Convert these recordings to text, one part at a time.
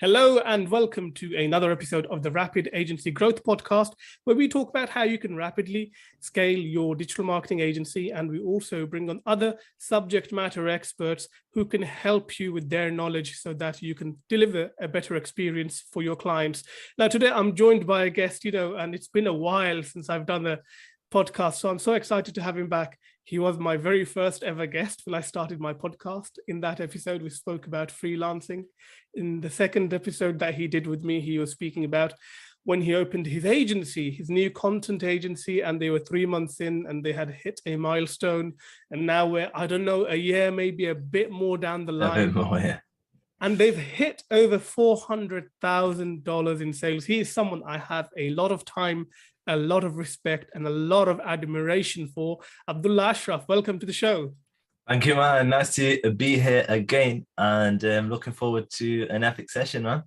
Hello and welcome to another episode of the Rapid Agency Growth Podcast, where we talk about how you can rapidly scale your digital marketing agency. And we also bring on other subject matter experts who can help you with their knowledge so that you can deliver a better experience for your clients. Now, today I'm joined by a guest, and it's been a while since I've done a podcast, so I'm so excited to have him back. He was my very first ever guest when I started my podcast. In that episode, we spoke about freelancing. In the second episode that he did with me, he was speaking about when he opened his agency, his new content agency, and they were 3 months in and they had hit a milestone. And now we're, I don't know, a year, maybe a bit more down the line. A bit more, yeah. And they've hit over $400,000 in sales. He is someone I have a lot of time, a lot of respect, and a lot of admiration for. Abdullah Ashraf, welcome to the show. Thank you, man. Nice to be here again, and looking forward to an epic session, man.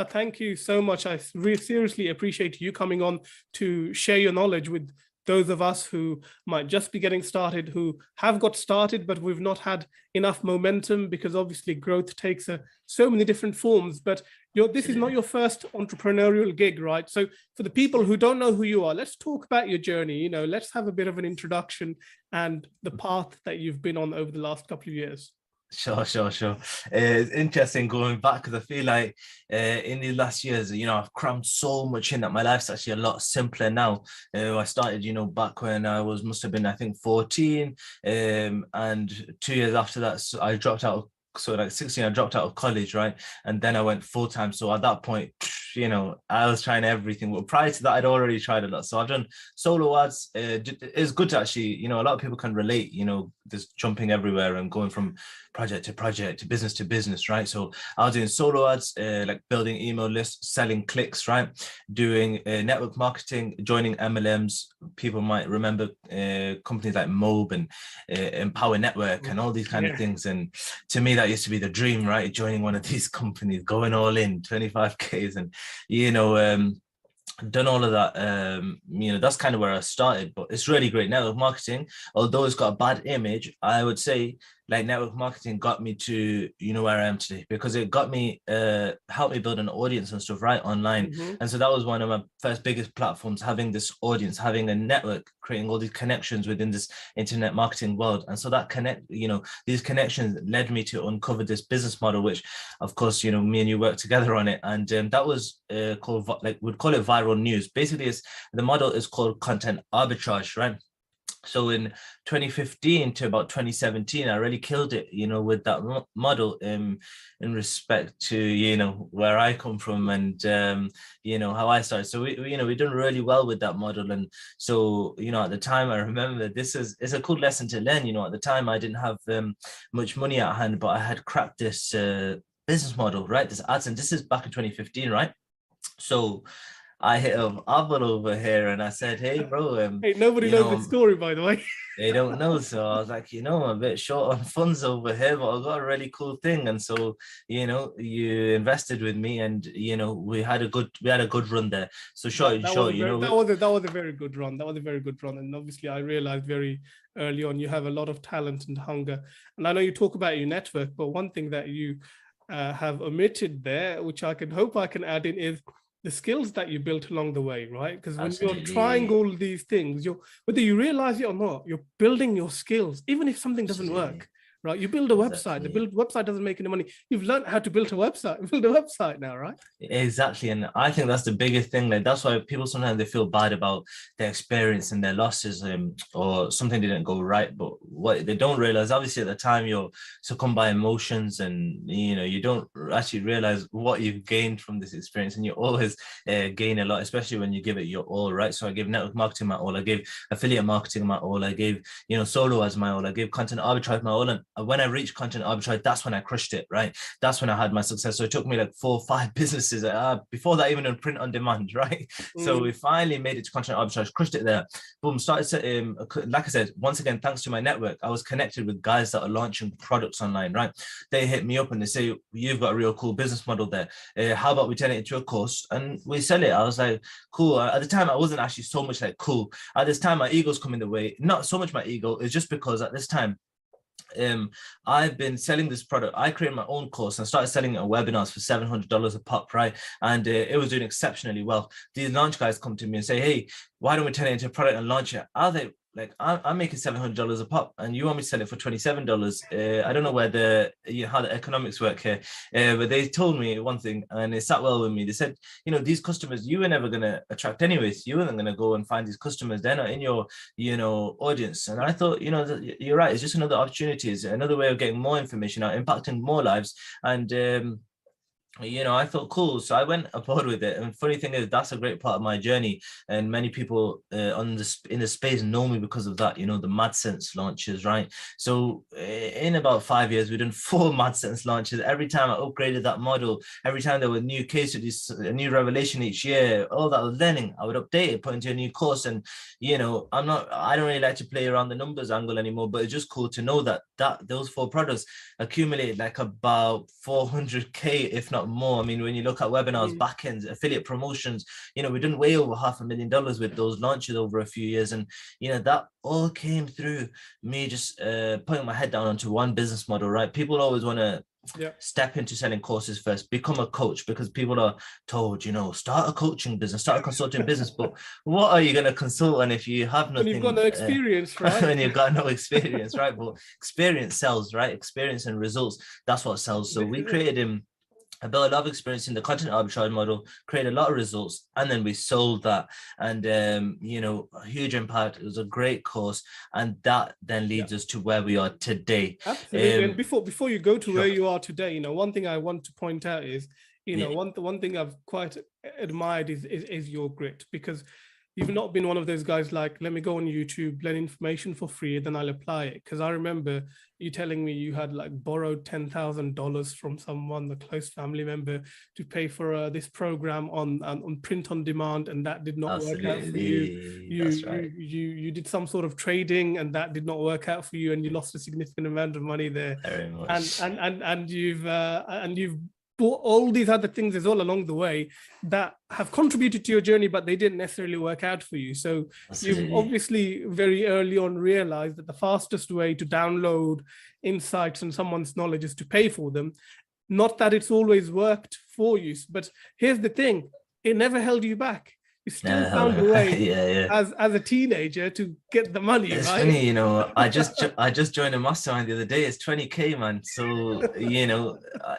Thank you so much. I really seriously appreciate you coming on to share your knowledge with those of us who might just be getting started, who have got started, but we've not had enough momentum because obviously growth takes so many different forms. But this is not your first entrepreneurial gig, right? So for the people who don't know who you are, let's talk about your journey. Let's have a bit of an introduction and the path that you've been on over the last couple of years. Sure. It's interesting going back because I feel like in these last years, I've crammed so much in that my life's actually a lot simpler now. I started, back when I must have been, I think, 14. And 2 years after that, so I dropped out of, so like 16, I dropped out of college, right? And then I went full time. So at that point, I was trying everything. But prior to that, I'd already tried a lot. So I've done solo ads. It's good to actually, a lot of people can relate, just jumping everywhere and going from project to project to business, right? So I was doing solo ads, like building email lists, selling clicks, right? Doing network marketing, joining MLMs. People might remember companies like Mobe and Empower Network and all these kind of things. And to me, that used to be the dream, right? Joining one of these companies, going all in, 25Ks and, done all of that. That's kind of where I started, but it's really great. Network marketing, although it's got a bad image, I would say like network marketing got me to where I am today because it got me helped me build an audience and stuff right online. And so that was one of my first biggest platforms, having this audience, having a network, creating all these connections within this internet marketing world. And so that these connections led me to uncover this business model, which of course me and you worked together on it, and that was called, like, we'd call it viral news. Basically, the model is called content arbitrage, right? So in 2015 to about 2017, I really killed it, with that model in respect to, where I come from and, how I started. So we done really well with that model. And so, at the time, I remember it's a cool lesson to learn. At the time, I didn't have much money at hand, but I had cracked this business model, right? This ads, and this is back in 2015, right? So I hit up Abel over here and I said, hey, bro. Hey, nobody knows the story, by the way. They don't know. So I was like, I'm a bit short on funds over here, but I got a really cool thing. And so, you invested with me and, we had a good run there. So that was a very good run. That was a very good run. And obviously I realized very early on, you have a lot of talent and hunger. And I know you talk about your network, but one thing that you have omitted there, which I hope I can add in, is the skills that you built along the way, right? Because when you're trying all these things, whether you realize it or not, you're building your skills, even if something doesn't work, right? You build a website. The website doesn't make any money. You've learned how to build a website. Build a website now, right? Exactly. And I think that's the biggest thing. Like, that's why people sometimes they feel bad about their experience and their losses, or something didn't go right. But what they don't realize, obviously at the time you're succumbed by emotions and, you don't actually realize what you've gained from this experience. And you always gain a lot, especially when you give it your all, right? So I gave network marketing my all. I gave affiliate marketing my all. I gave, solo as my all. I gave content arbitrage my all. And when I reached content arbitrage, that's when I crushed it, right? That's when I had my success. So it took me like 4 or 5 businesses before that, even in print on demand, right? So we finally made it to content arbitrage, crushed it there. Boom, started like I said, once again, thanks to my network, I was connected with guys that are launching products online, right? They hit me up and they say, you've got a real cool business model there. How about we turn it into a course and we sell it? I was like, cool. At the time, I wasn't actually so much like cool. At this time, my ego's coming the way. Not so much my ego, it's just because at this time, I've been selling this product. I created my own course and started selling it on webinars for $700 a pop, right? And it was doing exceptionally well. These launch guys come to me and say, hey, why don't we turn it into a product and launch it? I was like, I'm making $700 a pop and you want me to sell it for $27. I don't know where how the economics work here, but they told me one thing and it sat well with me. They said, these customers you were never going to attract anyways. You weren't going to go and find these customers. They're not in your, audience. And I thought, you're right. It's just another opportunity. It's another way of getting more information out, impacting more lives. And, I thought cool, so I went aboard with it. And funny thing is, that's a great part of my journey, and many people in the space know me because of that. The MadSense launches, right? So in about 5 years, we've done 4 MadSense launches. Every time I upgraded that model, every time there were new case studies, a new revelation each year, all that I was learning, I would update it, put into a new course. And I don't really like to play around the numbers angle anymore, but it's just cool to know that those 4 products accumulated like about 400k, if not more. I mean, when you look at webinars, backends, affiliate promotions, we've done way over $500,000 with those launches over a few years. And that all came through me just putting my head down onto one business model, right? People always want to step into selling courses first, become a coach, because people are told, start a coaching business, start a consulting business. But what are you going to consult on if you have nothing? When you've got no experience, right? When you've got no experience, right? But experience sells, right? Experience and results, that's what sells. So we created I built a lot of experience in the content arbitrage model, created a lot of results, and then we sold that. And, a huge impact. It was a great course. And that then leads us to where we are today. Absolutely. And before you go to where you are today, one thing I want to point out is, one thing I've quite admired is your grit, because you've not been one of those guys like, let me go on YouTube, learn information for free, then I'll apply it. Because I remember you telling me you had like borrowed $10,000 from someone, a close family member, to pay for this program on print on demand, and that did not work out for you. That's right. You did some sort of trading, and that did not work out for you, and you lost a significant amount of money there. Very much. And you've bought all these other things as well along the way that have contributed to your journey, but they didn't necessarily work out for you. So you've obviously very early on realized that the fastest way to download insights and someone's knowledge is to pay for them. Not that it's always worked for you, but here's the thing, it never held you back. You still found a way as a teenager to get the money. It's right? funny, I just joined a mastermind the other day. It's 20k, man. So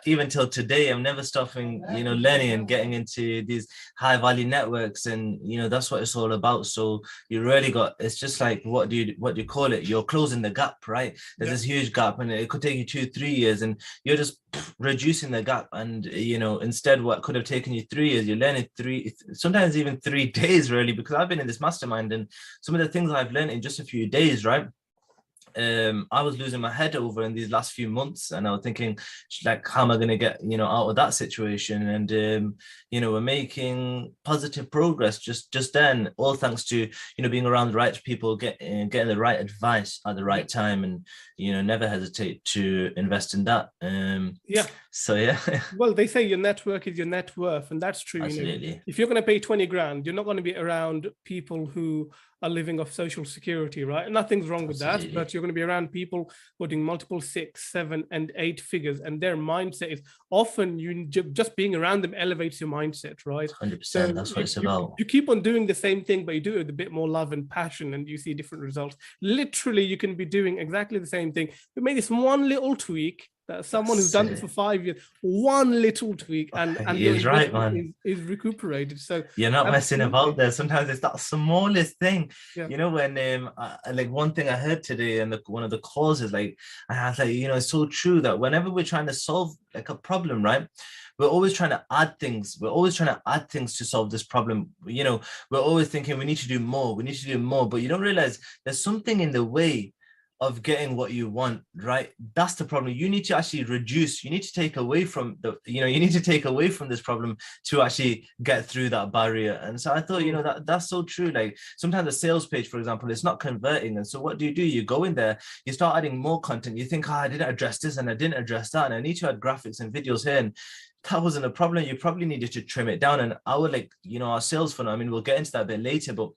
even till today, I'm never stopping learning and getting into these high value networks, and that's what it's all about. So you really it's just like, what do you call it? You're closing the gap, right? There's this huge gap, and it could take you 2-3 years, and you're just reducing the gap. And instead, what could have taken you 3 years, you're learning sometimes even 3 days, really, because I've been in this mastermind, and some of the things I've learned in just a few days, right? I was losing my head over in these last few months, and I was thinking, like, how am I going to get out of that situation? And we're making positive progress just then, all thanks to being around the right people, getting the right advice at the right time, and never hesitate to invest in that. So well, they say your network is your net worth, and that's true. Absolutely. If you're going to pay 20 grand, you're not going to be around people who are living off social security, right? Nothing's wrong with that, but you're going to be around people who are doing multiple 6, 7, and 8 figures, and their mindset is often just being around them elevates your mindset, right? 100%. So that's what it's about. You keep on doing the same thing, but you do it with a bit more love and passion, and you see different results. Literally, you can be doing exactly the same thing, but maybe it's one little tweak. That someone who's done it for 5 years, one little tweak, and he's right, man. Is recuperated. So you're not messing about there. Sometimes it's that smallest thing. Yeah. When like one thing I heard today, and one of the calls is like, I was like, it's so true that whenever we're trying to solve like a problem, right, we're always trying to add things. We're always trying to add things to solve this problem. We're always thinking we need to do more. We need to do more, but you don't realize there's something in the way of getting what you want, right? That's the problem. You need to actually reduce, you need to take away from you need to take away from this problem to actually get through that barrier. And so I thought, that's so true. Like sometimes a sales page, for example, it's not converting. And so what do? You go in there, you start adding more content. You think, I didn't address this and I didn't address that, and I need to add graphics and videos here. And that wasn't a problem. You probably needed to trim it down. And our sales funnel, we'll get into that a bit later, but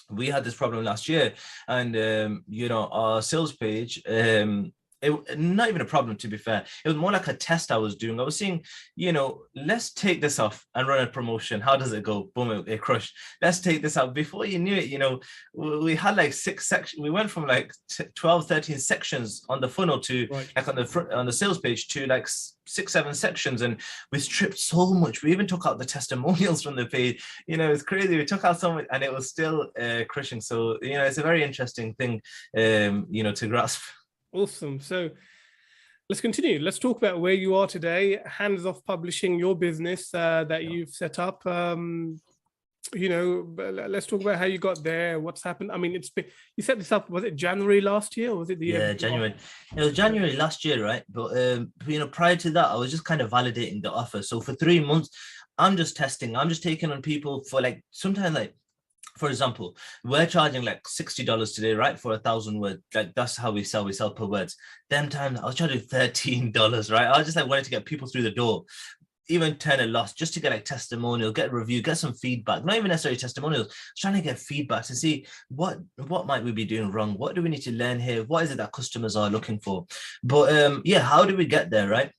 we had this problem last year, and our sales page, not even a problem, to be fair. It was more like a test I was doing. I was seeing, let's take this off and run a promotion. How does it go? Boom, it crushed. Let's take this out. Before you knew it, we had like 6 sections. We went from like 12, 13 sections on the funnel to like on the front, on the sales page, to like 6, 7 sections, and we stripped so much. We even took out the testimonials from the page. It's crazy. We took out so much, and it was still crushing. So it's a very interesting thing, to grasp. Awesome. So let's continue. Let's talk about where you are today. Hands Off Publishing, your business that you've set up. Let's talk about how you got there. What's happened? I mean, you set this up. Was it January last year, or was it the year? Yeah, January. It was January last year, right? But prior to that, I was just kind of validating the offer. So for 3 months, I'm just testing. I'm just taking on people for like sometimes like. For example, we're charging like $60 today, right? For 1,000 words. Like that's how we sell. We sell per words. Them times I was charging $13, right? I was just like wanting to get people through the door, even turn a loss just to get like testimonial, get a review, get some feedback. Not even necessarily testimonials, trying to get feedback to see what might we be doing wrong? What do we need to learn here? What is it that customers are looking for? But how do we get there, right?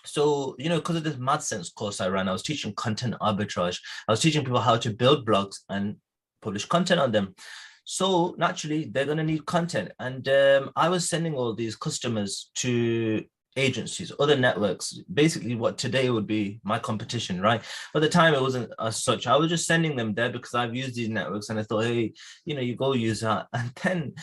So, because of this MadSense course I ran, I was teaching content arbitrage. I was teaching people how to build blogs and publish content on them. So naturally, they're going to need content. And I was sending all these customers to agencies, other networks, basically what today would be my competition, right? At the time, it wasn't as such. I was just sending them there because I've used these networks and I thought, hey, you go use that. And then,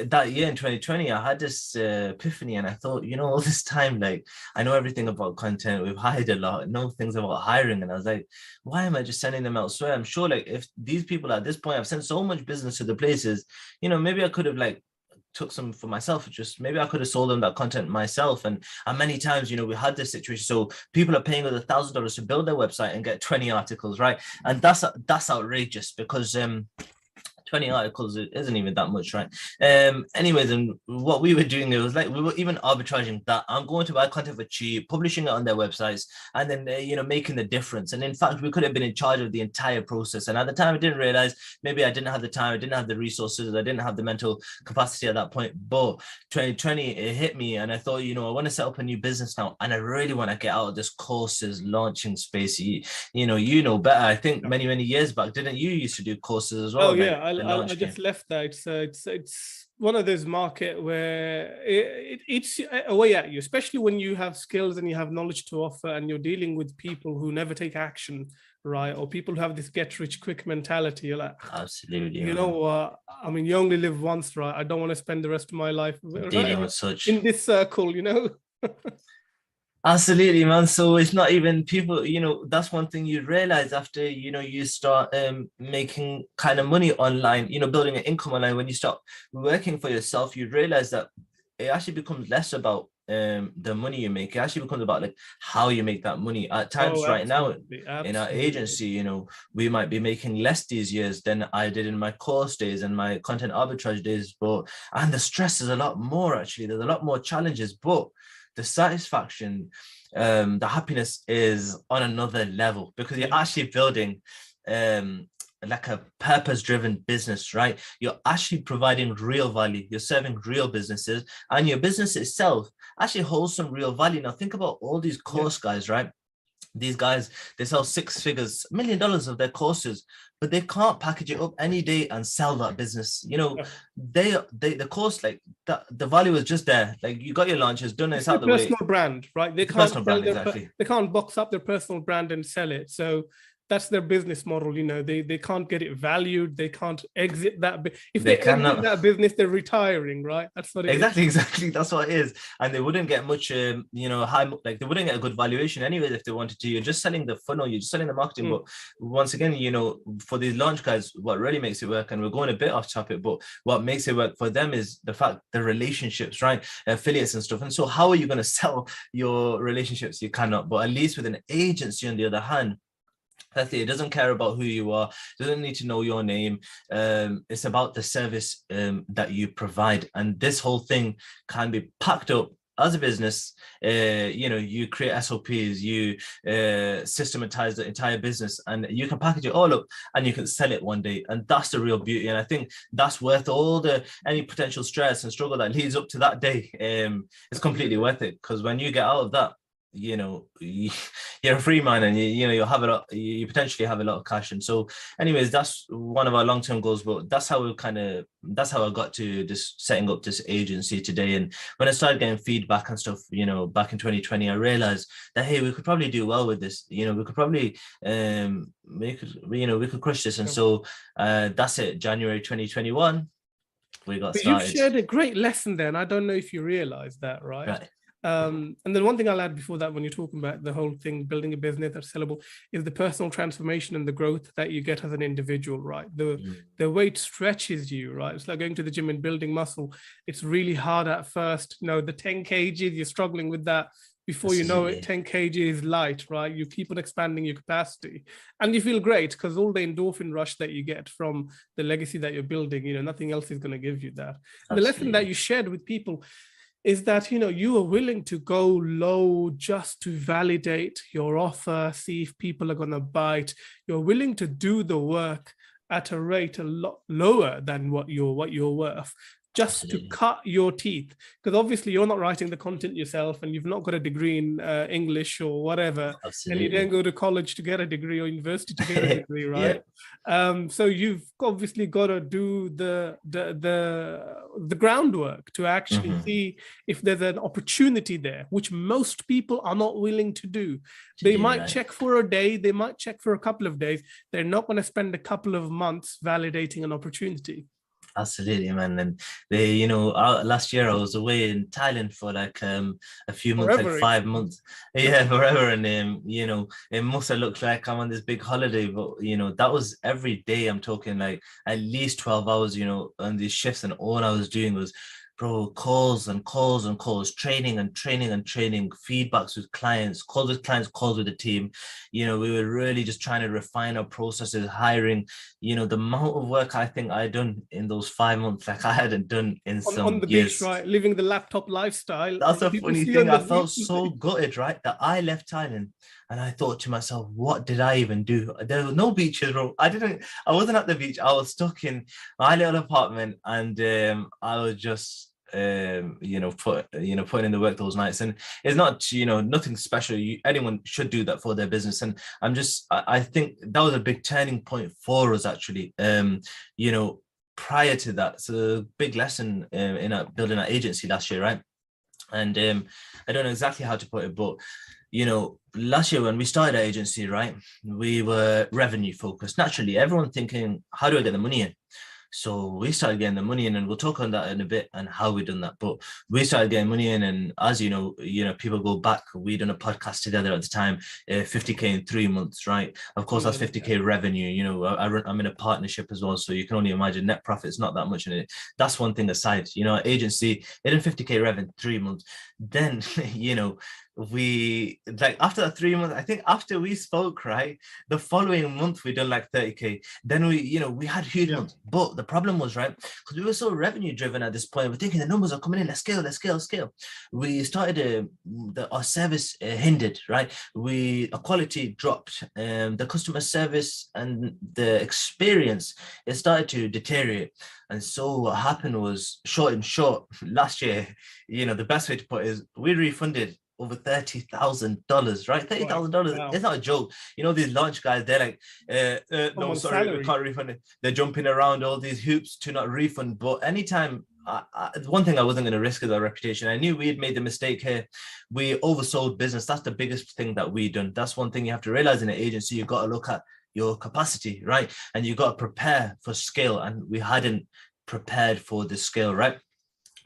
that year in 2020, I had this epiphany and I thought, all this time, like, I know everything about content. We've hired a lot, I know things about hiring. And I was like, why am I just sending them elsewhere? I'm sure like if these people at this point, I've sent so much business to the places, maybe I could have like took some for myself. Just maybe I could have sold them that content myself. And many times, we had this situation. So people are paying us $1,000 to build their website and get 20 articles, right? And that's outrageous because 20 articles isn't even that much, right? Anyways, and what we were doing, it was like we were even arbitraging that. I'm going to buy content for cheap, publishing it on their websites, and then making the difference. And in fact, we could have been in charge of the entire process. And at the time, I didn't realize maybe I didn't have the time, I didn't have the resources, I didn't have the mental capacity at that point. But 2020, it hit me, and I thought, I want to set up a new business now, and I really want to get out of this courses launching space. You know better. I think many years back, didn't you used to do courses as well? Oh yeah, I just left that. It's one of those market where it eats away at you, especially when you have skills and you have knowledge to offer and you're dealing with people who never take action, right? Or people who have this get rich quick mentality. You're like, absolutely. You know what? I mean, you only live once, right? I don't want to spend the rest of my life dealing with such in this circle, Absolutely, man. So it's not even people, that's one thing you realize after, you start making kind of money online, building an income online. When you start working for yourself, you realize that it actually becomes less about the money you make. It actually becomes about like how you make that money. At times right now in our agency, we might be making less these years than I did in my course days and my content arbitrage days. And the stress is a lot more, actually. There's a lot more challenges, but the satisfaction, the happiness is on another level because you're actually building like a purpose-driven business, right? You're actually providing real value. You're serving real businesses, and your business itself actually holds some real value. Now think about all these course guys, right? These guys, they sell $6 figures, $1 million of their courses, but they can't package it up any day and sell that business. The course, like the value is just there. Like you got your launches done, it's out the way. Personal brand, right? They can't sell exactly. They can't box up their personal brand and sell it. So that's their business model. They can't get it valued. They can't exit that. If they exit that business, they're retiring, right? That's what it is. Exactly. That's what it is. And they wouldn't get much, high, like they wouldn't get a good valuation anyway if they wanted to. You're just selling the funnel, you're just selling the marketing. But once again, for these launch guys, what really makes it work, and we're going a bit off topic, but what makes it work for them is the fact, the relationships, right? Affiliates and stuff. And so how are you going to sell your relationships? You cannot. But at least with an agency, on the other hand, that's it. It doesn't care about who you are. It doesn't need to know your name. It's about the service that you provide. And this whole thing can be packed up as a business, you create SOPs, you systematize the entire business, and you can package it all up and you can sell it one day. And that's the real beauty. And I think that's worth all any potential stress and struggle that leads up to that day. It's completely worth it, because when you get out of that, you're a free man, and you'll have you potentially have a lot of cash. And so anyways, that's one of our long-term goals, but that's how I got to this, setting up this agency today. And when I started getting feedback and stuff, back in 2020, I realized that, hey, we could probably do well with this. We could probably we could crush this. And so that's it. January 2021, we got started. You've shared a great lesson there, and I don't know if you realize that, right? And then one thing I'll add before that, when you're talking about the whole thing, building a business that's sellable, is the personal transformation and the growth that you get as an individual, right? The weight stretches you, right? It's like going to the gym and building muscle. It's really hard at first. The 10 kgs, you're struggling with that. Before you know it, 10 kg is light, right? You keep on expanding your capacity and you feel great, because all the endorphin rush that you get from the legacy that you're building, nothing else is going to give you that. The lesson that you shared with people is that, you are willing to go low just to validate your offer, see if people are going to bite. You're willing to do the work at a rate a lot lower than what you're worth, just to cut your teeth, because obviously you're not writing the content yourself, and you've not got a degree in English or whatever. And you didn't go to college to get a degree or university to get a degree, right? So you've obviously got to do the groundwork to actually see if there's an opportunity there, which most people are not willing to do. They might check for a day, they might check for a couple of days. They're not going to spend a couple of months validating an opportunity. Absolutely, man. And last year I was away in Thailand for like a few months, forever, like 5 months. Yeah, forever. And it must have looked like I'm on this big holiday, but that was every day. I'm talking like at least 12 hours, on these shifts, and all I was doing was, bro, calls and calls and calls, training and training and training, feedbacks with clients, calls with clients, calls with the team. We were really just trying to refine our processes, hiring. The amount of work I think I done in those 5 months, like I hadn't done in some on the years. beach, right? Living the laptop lifestyle. That's a funny thing. I felt so gutted, right, that I left Thailand. And I thought to myself, what did I even do? There were no beaches, bro. I wasn't at the beach. I was stuck in my little apartment, and I was just putting in the work those nights. And it's not nothing special. Anyone should do that for their business. And I think that was a big turning point for us, actually. Prior to that, so a big lesson in building our agency last year, right? And I don't know exactly how to put it, but last year when we started our agency, right, we were revenue focused. Naturally, everyone thinking, how do I get the money in? So we started getting the money in, and we'll talk on that in a bit and how we done that. But we started getting money in, and as people go back, we done a podcast together at the time, 50K in 3 months, right? Of course, that's 50K revenue. I'm in a partnership as well, so you can only imagine net profit's not that much in it. That's one thing aside. Agency, it did 50K rev in 3 months. Then, we, like, after that 3 months, I think after we spoke, right, the following month we done like 30K. Then we had huge months. But the problem was, right, because we were so revenue driven at this point, we're thinking the numbers are coming in, let's scale. We started our service hindered, right? Our quality dropped, the customer service and the experience, it started to deteriorate. And so what happened was, short, last year, the best way to put it is we refunded over $30,000, right? $30,000. Wow. It's not a joke. These launch guys, they're like, no, sorry, salary. We can't refund it. They're jumping around all these hoops to not refund. But anytime, one thing I wasn't going to risk is our reputation. I knew we had made the mistake here. We oversold business. That's the biggest thing that we done. That's one thing you have to realize in an agency. You got to look at your capacity, right? And you got to prepare for scale. And we hadn't prepared for the scale, right?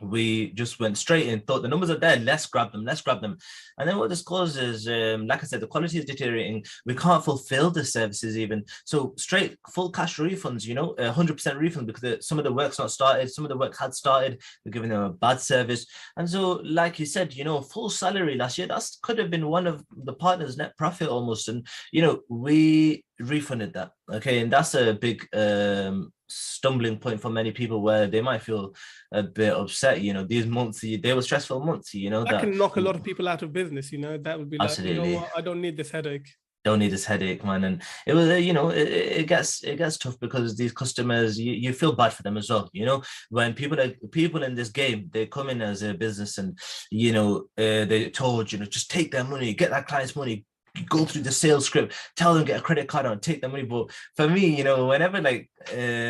We just went straight in, thought the numbers are there, let's grab them. And then what this causes, like I said, the quality is deteriorating. We can't fulfill the services even. So straight full cash refunds, 100% refund, because some of the work's not started, some of the work had started, we're giving them a bad service. And so, like you said, full salary last year, that could have been one of the partners' net profit almost. And, we refunded that. Okay, and that's a big stumbling point for many people, where they might feel a bit upset. These months, they were stressful months. That That can knock a lot of people out of business. That would be like, you know absolutely what, I don't need this headache. don't need this headache, man. And it was, it gets tough, because these customers, you feel bad for them as well. When people in this game, they come in as a business, and they're told, just take their money, get that client's money, go through the sales script, tell them get a credit card on, take their money. But for me, whenever like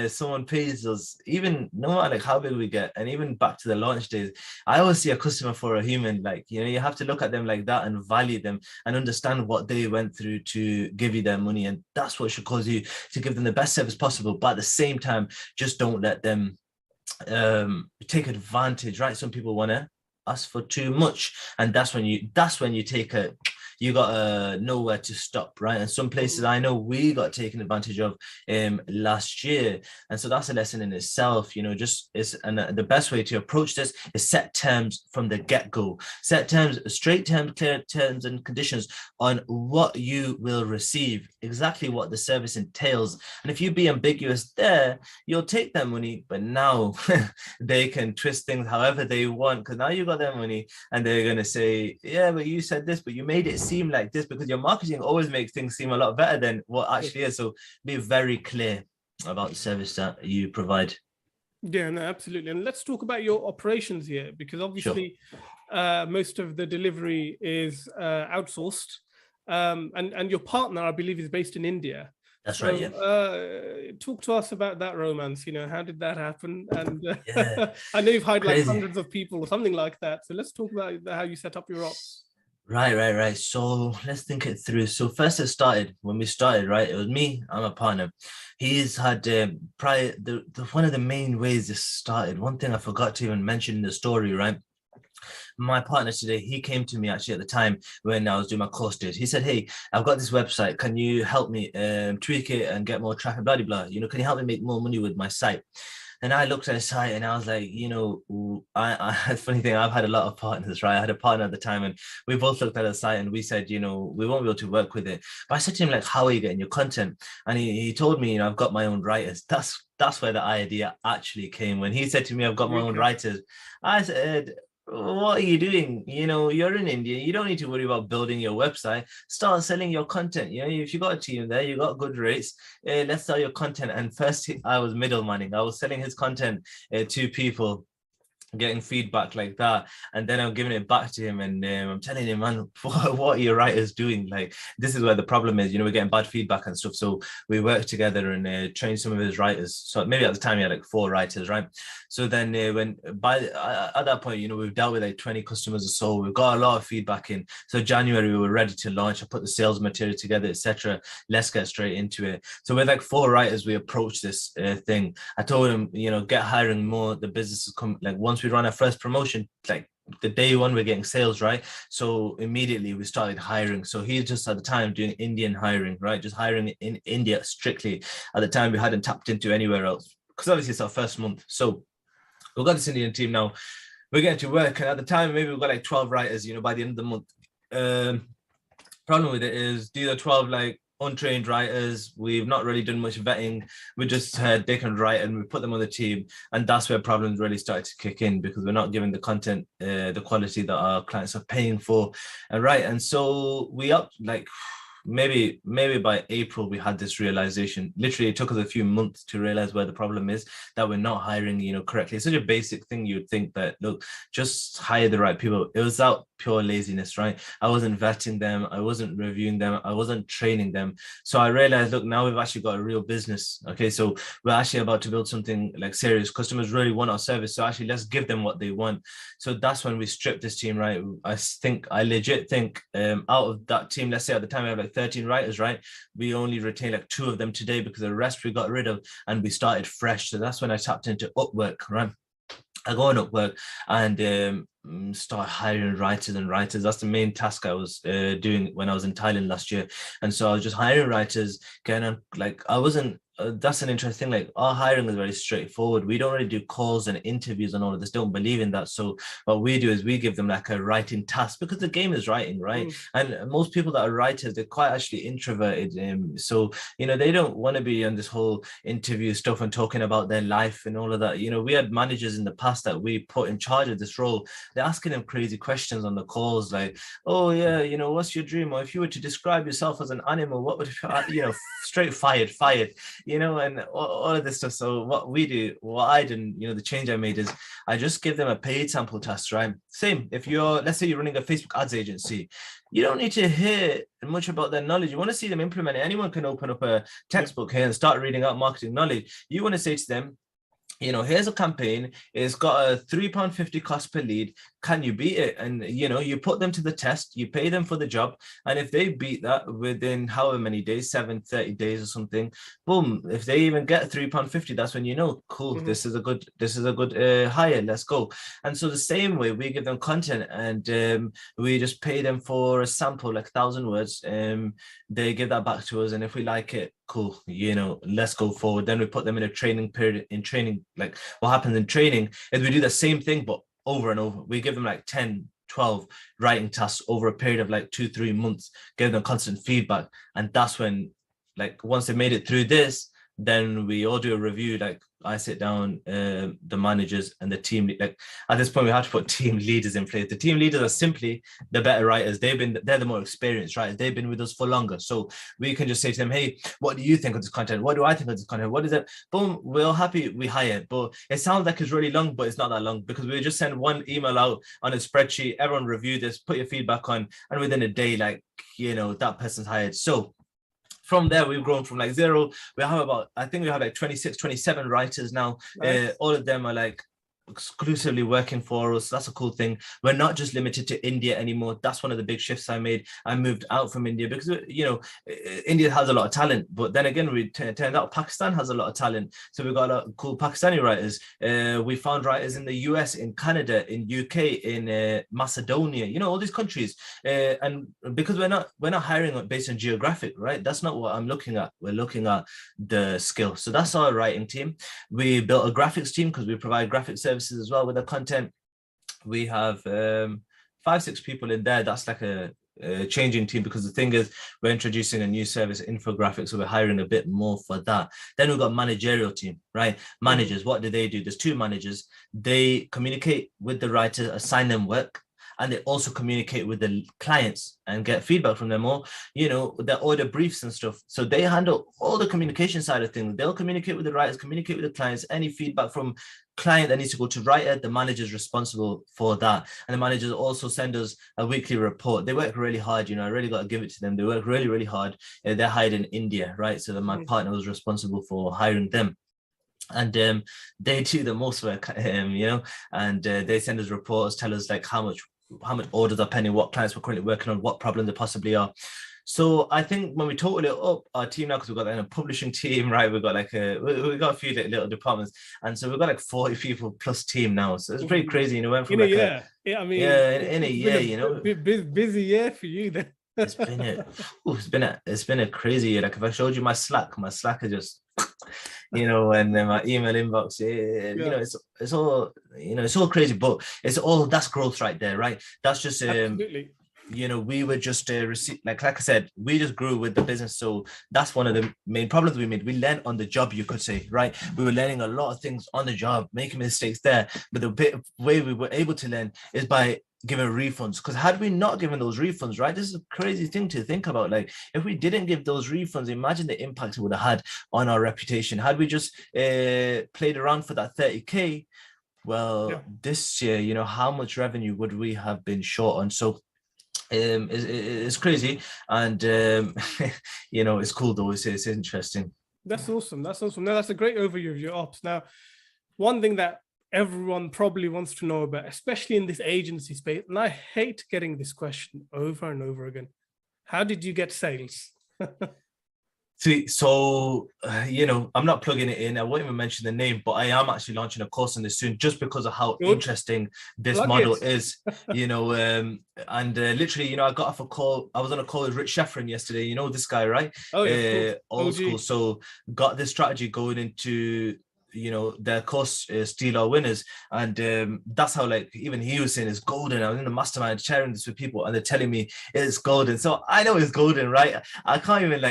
someone pays us, even no matter like how big we get, and even back to the launch days, I always see a customer for a human. Like, you have to look at them like that and value them and understand what they went through to give you their money. And that's what should cause you to give them the best service possible. But at the same time, just don't let them take advantage, right? Some people want to ask for too much, and that's when you take a, you got know where to stop, right? And some places I know we got taken advantage of last year, and so that's a lesson in itself. The best way to approach this is set terms from the get-go. Set terms, straight terms, clear terms and conditions on what you will receive, exactly what the service entails. And if you be ambiguous there, you'll take their money, but now they can twist things however they want, because now you got their money, and they're going to say, yeah, but you said this, but you made it seem like this, because your marketing always makes things seem a lot better than what actually is. So be very clear about the service that you provide. Yeah, no, absolutely. And let's talk about your operations here, because obviously most of the delivery is outsourced, and your partner, I believe, is based in India. That's right. Yeah. Talk to us about that romance. How did that happen? And I know you've hired like hundreds of people or something like that. So let's talk about how you set up your ops. Right. So let's think it through. So first when we started, right, it was me, I'm a partner. He's had prior, one of the main ways this started, one thing I forgot to even mention in the story, right? My partner today, he came to me actually at the time when I was doing my course days. He said, hey, I've got this website. Can you help me tweak it and get more traffic, blah, blah, blah. Can you help me make more money with my site? And I looked at the site and I was like, funny thing, I've had a lot of partners, right? I had a partner at the time, and we both looked at the site and we said, we won't be able to work with it. But I said to him, like, how are you getting your content? And he told me, I've got my own writers. That's where the idea actually came. When he said to me, I've got my own writers, I said, what are you doing? You're in India. You don't need to worry about building your website. Start selling your content. If you got a team there, you got good rates. Let's sell your content. And first, I was middlemaning. I was selling his content to people, getting feedback like that, and then I'm giving it back to him, and I'm telling him, man, what are your writers doing? Like, this is where the problem is. We're getting bad feedback and stuff. So we worked together and trained some of his writers. So maybe at the time he had like 4 writers, right? So then at that point, we've dealt with like 20 customers or so. We've got a lot of feedback in. So January we were ready to launch. I put the sales material together, etc. Let's get straight into it. So with like 4 writers, we approached this thing. I told him, get hiring more. The business is come, like, once we run our first promotion, like the day one, we're getting sales, right? So immediately we started hiring. So he's just at the time doing Indian hiring, right? Just hiring in India strictly. At the time, we hadn't tapped into anywhere else, because obviously it's our first month. So we've got this Indian team now. We're getting to work, and at the time, maybe we've got like 12 writers, by the end of the month. Problem with it is these are 12 like untrained writers. We've not really done much vetting. We just heard they can write, and we put them on the team, and that's where problems really started to kick in, because we're not giving the content the quality that our clients are paying for. And so we upped, like, maybe by April we had this realization. Literally, it took us a few months to realize where the problem is, that we're not hiring correctly. It's such a basic thing. You would think that, look, just hire the right people. It was out pure laziness, right? I wasn't vetting them, I wasn't reviewing them, I wasn't training them. So I realized, look, now we've actually got a real business. Okay, so we're actually about to build something like serious. Customers really want our service, so actually let's give them what they want. So that's when we stripped this team, right? I legit think out of that team, let's say at the time we have like 13 writers, right? We only retain like 2 of them today, because the rest we got rid of and we started fresh. So that's when I tapped into Upwork, right? I go on Upwork and start hiring writers. That's the main task I was doing when I was in Thailand last year. And so I was just hiring writers, getting on, like, I wasn't that's an interesting, like our hiring is very straightforward. We don't really do calls and interviews and all of this, don't believe in that. So what we do is we give them like a writing task, because the game is writing, right? And most people that are writers, they're quite actually introverted. So, they don't want to be on this whole interview stuff and talking about their life and all of that. We had managers in the past that we put in charge of this role. They're asking them crazy questions on the calls, like, oh yeah, what's your dream? Or if you were to describe yourself as an animal, what would, straight fired, and all of this stuff. So what I did, the change I made is I just give them a paid sample test, right? Same, if let's say you're running a Facebook ads agency, you don't need to hear much about their knowledge. You want to see them implement it. Anyone can open up a textbook here and start reading out marketing knowledge. You want to say to them, here's a campaign. It's got a £3.50 cost per lead. Can you beat it? And, you put them to the test, you pay them for the job. And if they beat that within however many days, 30 days or something, boom, if they even get £3.50, that's when cool, this is a good hire, let's go. And so the same way we give them content, and we just pay them for a sample, like 1,000 words. They give that back to us. And if we like it, cool, let's go forward. Then we put them in a training period. In training, like what happens in training is we do the same thing, but over and over. We give them like 10, 12 writing tasks over a period of like 2-3 months, give them constant feedback. And that's when, like, once they made it through this, then we all do a review. Like I sit down, the managers and the team, like at this point we have to put team leaders in place. The team leaders are simply the better writers. They're the more experienced writers. They've been with us for longer. So we can just say to them, hey, what do you think of this content? What do I think of this content? What is it? Boom, we're all happy, we hire. But it sounds like it's really long, but it's not that long, because we just send one email out on a spreadsheet, everyone review this, put your feedback on, and within a day, like, that person's hired. So from there, we've grown from like zero. We have I think we have like 26, 27 writers now. Nice. All of them are like exclusively working for us. That's a cool thing. We're not just limited to India anymore. That's one of the big shifts I made. I moved out from India because India has a lot of talent, but then again we turned out Pakistan has a lot of talent, so we've got a lot of cool Pakistani writers. We found writers in the US, in Canada, in UK, in Macedonia, all these countries, and because we're not hiring based on geographic, right? That's not what I'm looking at. We're looking at the skill. So that's our writing team. We built a graphics team because we provide graphic services as well with the content. We have 5-6 people in there. That's like a changing team, because the thing is we're introducing a new service, infographics, so we're hiring a bit more for that. Then we've got managerial team, right? Managers, what do? There's 2 managers. They communicate with the writers, assign them work, and they also communicate with the clients and get feedback from them, or their order briefs and stuff. So they handle all the communication side of things. They'll communicate with the writers, communicate with the clients. Any feedback from client that needs to go to writer, the manager is responsible for that. And the managers also send us a weekly report. They work really hard. I really got to give it to them. They work really, really hard. They're hired in India, right? So my partner was responsible for hiring them. And they do the most work, and they send us reports, tell us like how much orders are pending, what clients we're currently working on, what problems there possibly are. So I think when we total it up, our team now, because we've got a publishing team, right? We've got we've got a few little departments, and so we've got like 40 people plus team now. So it's pretty crazy. Went from in a year, busy year for you then. It's been a crazy year. Like if I showed you my Slack is just and then my email inbox, it's all it's all crazy, but that's growth right there, right? That's just absolutely. We were just like I said, we just grew with the business. So that's one of the main problems we made. We learned on the job, you could say, right? We were learning a lot of things on the job, making mistakes there. But the way we were able to learn is by giving refunds. Because had we not given those refunds, right, this is a crazy thing to think about. Like if we didn't give those refunds, imagine the impact it would have had on our reputation. Had we just played around for that 30K, well, this year, how much revenue would we have been short on? So it's crazy, and it's cool though. It's interesting. That's awesome. No, that's a great overview of your ops. Now, one thing that everyone probably wants to know about, especially in this agency space, and I hate getting this question over and over again: how did you get sales? See, so, I'm not plugging it in. I won't even mention the name, but I am actually launching a course on this soon just because of how Good. interesting this Plug model it. is, and literally, I got off a call. I was on a call with Rich Sheffrin yesterday. You know this guy, right? Oh, yeah, of course. Old OG. school. So got this strategy going into their course, Steal Our Winners, and that's how, like, even he was saying it's golden. I was in the mastermind sharing this with people and they're telling me it's golden, so I know it's golden, right? I can't even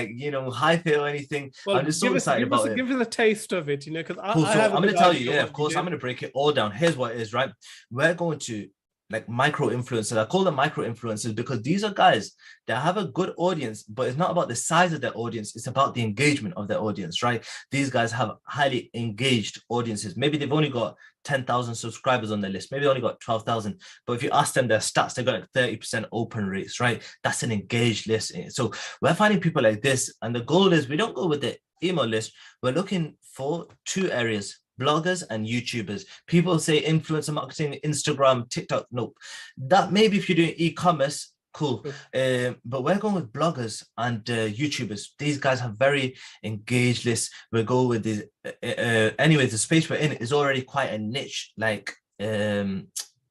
hype it or anything. Well, I'm just so excited about it. Give us a taste of it, because Cool. I So have I'm going to tell you, of course, I'm going to break it all down. Here's what it is, right? We're going to, like, micro influencers. I call them micro influencers because these are guys that have a good audience, but it's not about the size of their audience. It's about the engagement of their audience, right? These guys have highly engaged audiences. Maybe they've only got 10,000 subscribers on their list. Maybe they only got 12,000. But if you ask them their stats, they got like 30% open rates, right? That's an engaged list. So we're finding people like this. And the goal is we don't go with the email list. We're looking for two areas: bloggers and YouTubers. People say influencer marketing, Instagram, TikTok. Nope. That maybe if you're doing e-commerce, cool. But we're going with bloggers and YouTubers. These guys have very engaged lists. We'll go with these. Anyways, the space we're in is already quite a niche, like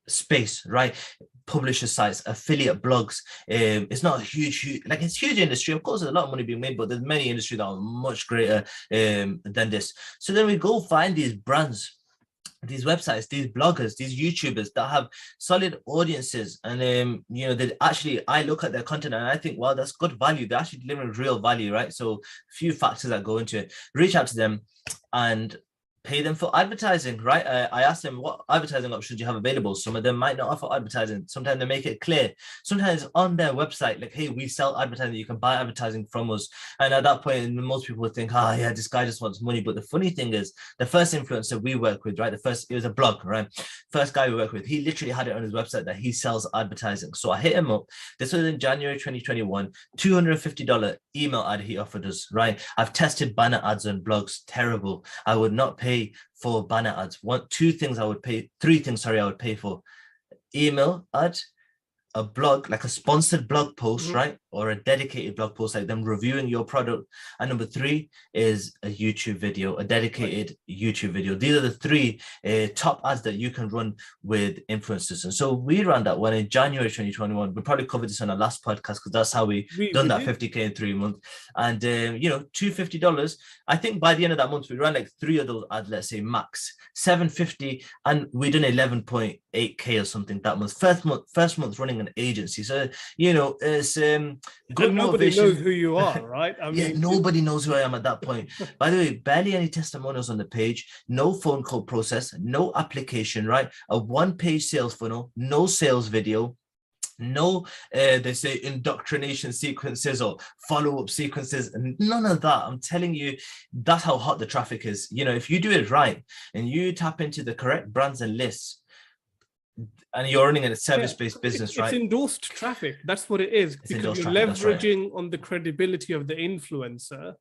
space, right? Publisher sites, affiliate blogs. It's not a huge, like, it's huge industry. Of course, there's a lot of money being made, but there's many industries that are much greater than this. So then we go find these brands, these websites, these bloggers, these YouTubers that have solid audiences, and they actually, I look at their content and I think, well, that's good value. They're actually delivering real value, right? So a few factors that go into it. Reach out to them and pay them for advertising, right? I asked them, what advertising options do you have available? Some of them might not offer advertising. Sometimes they make it clear. Sometimes on their website, like, hey, we sell advertising. You can buy advertising from us. And at that point, most people would think, yeah, this guy just wants money. But the funny thing is, the first influencer we work with, right? It was a blog, right? First guy we work with, he literally had it on his website that he sells advertising. So I hit him up. This was in January 2021, $250 email ad he offered us, right? I've tested banner ads on blogs. Terrible. I would not pay for banner ads. Three things I would pay for: email ad, a blog, like a sponsored blog post, right? Or a dedicated blog post, like them reviewing your product. And number 3 is a YouTube video, a dedicated YouTube video. These are the 3 top ads that you can run with influencers. And so we ran that one in January 2021. We probably covered this on our last podcast because that's how we done that 50K in 3 months. And, $250. I think by the end of that month, we ran like 3 of those ads, let's say max, $750. And we done 11.8K or something that month. First month running an agency. So, it's good nobody motivation. knows who you are, right? I mean, nobody knows who I am at that point. By the way, barely any testimonials on the page, no phone call process, no application, right? A 1-page sales funnel, no sales video, no they say indoctrination sequences or follow-up sequences, and none of that. I'm telling you, that's how hot the traffic is. If you do it right and you tap into the correct brands and lists, and you're running a service-based business, right? It's endorsed traffic. That's what it is, because you're leveraging on the credibility of the influencer.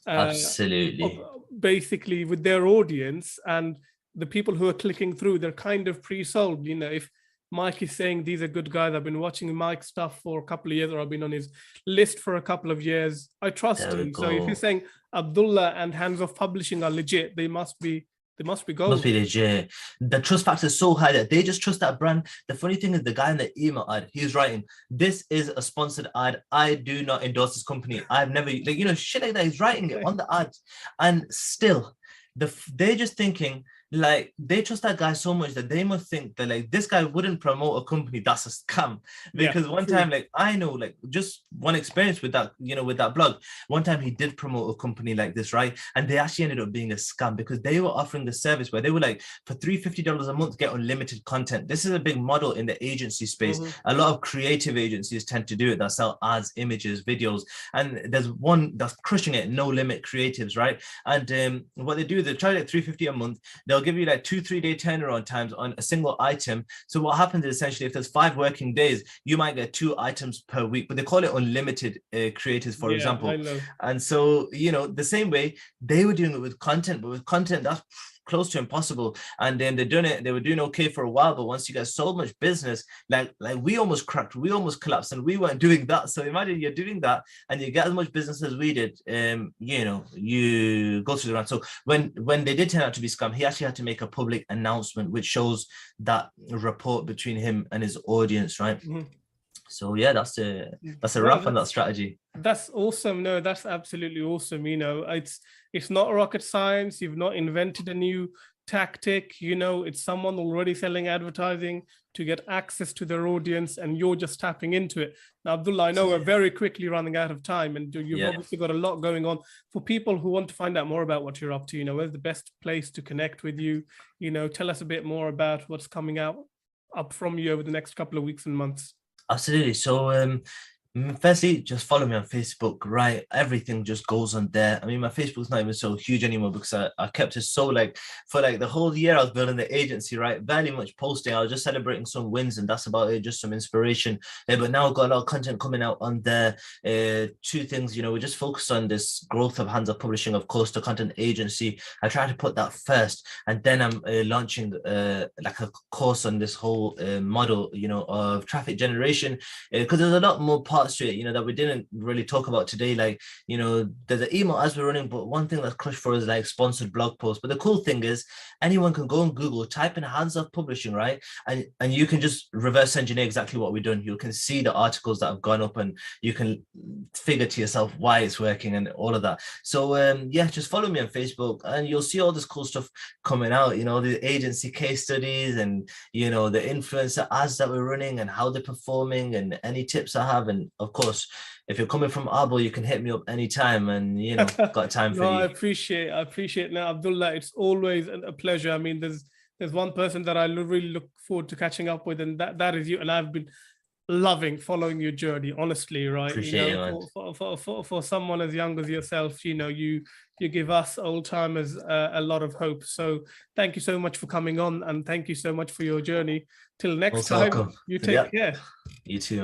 Absolutely. Basically, with their audience, and the people who are clicking through, they're kind of pre-sold. If Mike is saying these are good guys, I've been watching Mike's stuff for a couple of years, or I've been on his list for a couple of years, I trust him. So if you're saying Abdullah and Hands Off Publishing are legit, they must be gold. Must be legit. The trust factor is so high that they just trust that brand. The funny thing is, the guy in the email ad, he's writing, "This is a sponsored ad. I do not endorse this company. I've never," shit like that. He's writing it on the ad, and still, they're just thinking, like, they trust that guy so much that they must think that, like, this guy wouldn't promote a company that's a scam. Because time, like, I know, like, just one experience with that, with that blog. One time he did promote a company like this, right? And they actually ended up being a scam because they were offering the service where they were like, for $350 a month, get unlimited content. This is a big model in the agency space. A lot of creative agencies tend to do it, that sell ads, images, videos. And there's one that's crushing it, No Limit Creatives, right? And what they do, they charge like $350 a month. They'll give you like 2-3 day turnaround times on a single item. So what happens is, essentially, if there's 5 working days, you might get 2 items per week, but they call it unlimited creators, for example. And so, the same way they were doing it with content, but with content that's close to impossible. And then they were doing okay for a while, but once you get so much business, like we almost cracked, we almost collapsed, and we weren't doing that. So imagine you're doing that and you get as much business as we did, you go through the round. So when they did turn out to be scam, he actually had to make a public announcement which shows that rapport between him and his audience, right? Mm-hmm. So yeah, that's a wrap on that strategy. That's awesome. No, that's absolutely awesome. It's not rocket science. You've not invented a new tactic. It's someone already selling advertising to get access to their audience, and you're just tapping into it. Now, Abdullah, I know we're very quickly running out of time, and you've obviously got a lot going on. For people who want to find out more about what you're up to, where's the best place to connect with you? Tell us a bit more about what's coming up from you over the next couple of weeks and months. Absolutely. So firstly, just follow me on Facebook, right? Everything just goes on there. I mean, my Facebook's not even so huge anymore because I kept it so for the whole year I was building the agency, right? Very much posting. I was just celebrating some wins and that's about it, just some inspiration. But now I've got a lot of content coming out on there. Two things, we're just focused on this growth of Hands Off Publishing, of course, the content agency. I try to put that first, and then I'm launching a course on this whole model, of traffic generation, because there's a lot more parts to it, that we didn't really talk about today. There's an email as we're running, but one thing that's crushed for us is sponsored blog posts. But the cool thing is anyone can go on Google, type in Hands Off Publishing, right? And you can just reverse engineer exactly what we've done. You can see the articles that have gone up and you can figure to yourself why it's working and all of that. So just follow me on Facebook and you'll see all this cool stuff coming out, the agency case studies and, the influencer ads that we're running and how they're performing and any tips I have. And of course, if you're coming from Abo, you can hit me up anytime and, got time for you. I appreciate now, Abdullah. It's always a pleasure. I mean, there's one person that I really look forward to catching up with, and that is you. And I've been loving following your journey, honestly, right? Appreciate it, for someone as young as yourself, you give us old timers a lot of hope. So thank you so much for coming on, and thank you so much for your journey. Till next time, welcome. You take care. You too.